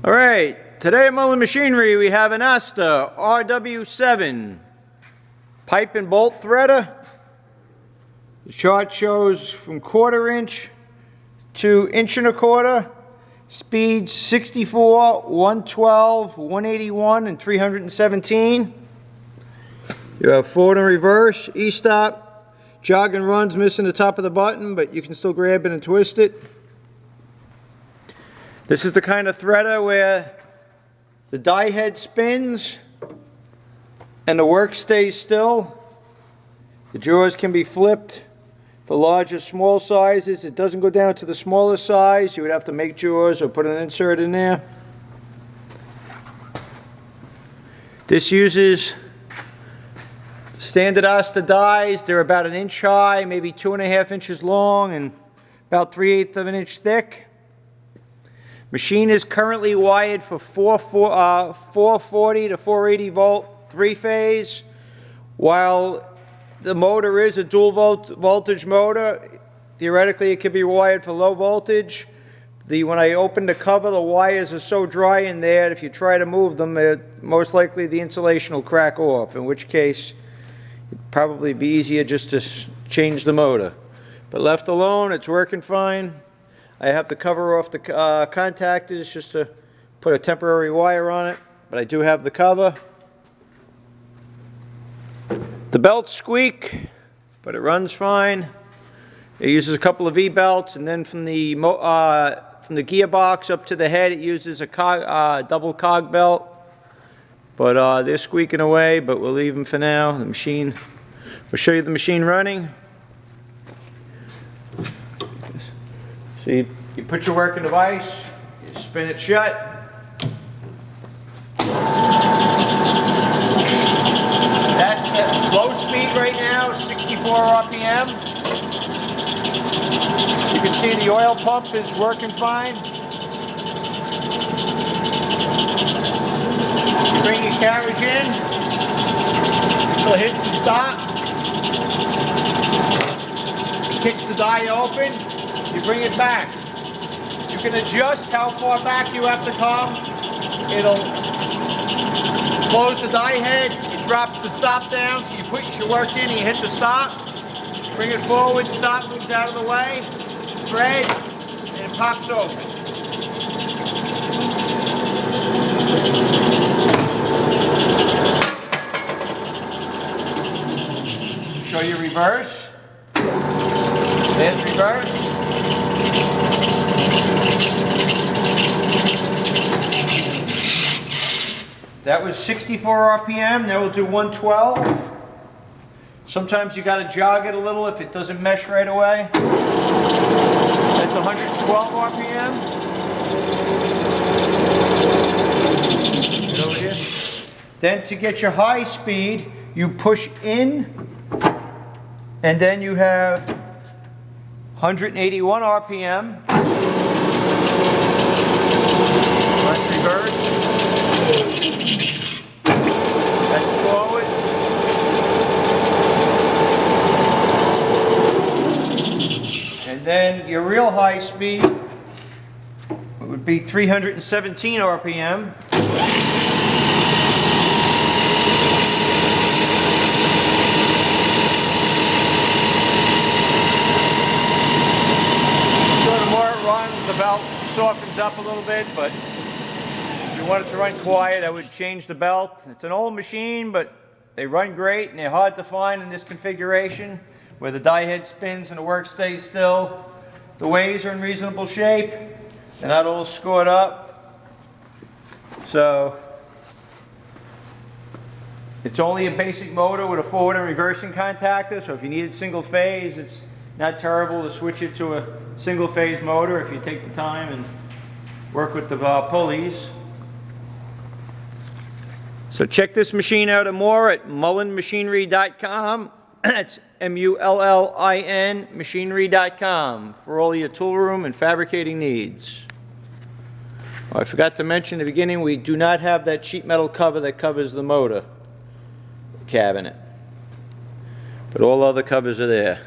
All right, today at Mullin Machinery we have an Oster RW7 pipe and bolt threader. The chart shows from 1/4 inch to 1 1/4 inch, speeds 64, 112, 181, and 317. You have forward and reverse, e-stop, jog and runs missing the top of the button, but you can still grab it and twist it. This is the kind of threader where the die head spins and the work stays still. The drawers can be flipped for large or small sizes. It doesn't go down to the smaller size. You would have to make drawers or put an insert in there. This uses standard Oster dies. They're about 1 inch high, maybe 2.5 inches long, and about 3/8 of an inch thick. Machine is currently wired for 440 to 480 volt 3-phase, while the motor is a dual voltage motor. Theoretically, it could be wired for low voltage. When I open the cover, the wires are so dry in there that if you try to move them, most likely the insulation will crack off, in which case it'd probably be easier just to change the motor. But left alone, it's working fine. I have to cover off the contactors just to put a temporary wire on it, but I do have the cover. The belts squeak, but it runs fine. It uses a couple of V-belts, and then from the gearbox up to the head, it uses a double cog belt. But they're squeaking away, but we'll leave them for now. The machine, we'll show you the machine running. So you put your working device, you spin it shut. That's at low speed right now, 64 RPM. You can see the oil pump is working fine. You bring your carriage in until it hits the stop. It kicks the die open. You bring it back. You can adjust how far back you have to come. It'll close the die head. It drops the stop down, so you put your work in and you hit the stop. Bring it forward, stop moves out of the way, thread, and it pops open. Show you reverse. There's reverse. That was 64 RPM, now we'll do 112. Sometimes you gotta jog it a little if it doesn't mesh right away. That's 112 RPM. Get over here. Then to get your high speed, you push in, and then you have 181 RPM. Let's reverse. That's forward. And then your real high speed would be 317 RPM. So the more it runs, the belt softens up a little bit, but if you want it to run quiet, I would change the belt. It's an old machine, but they run great and they're hard to find in this configuration where the die head spins and the work stays still. The ways are in reasonable shape. They're not all scored up. So it's only a basic motor with a forward and reversing contactor. So if you needed single phase, it's not terrible to switch it to a single phase motor if you take the time and work with the pulleys. So check this machine out and more at mullinmachinery.com. That's M-U-L-L-I-N machinery.com for all your tool room and fabricating needs. Oh, I forgot to mention in the beginning, we do not have that sheet metal cover that covers the motor cabinet, but all other covers are there.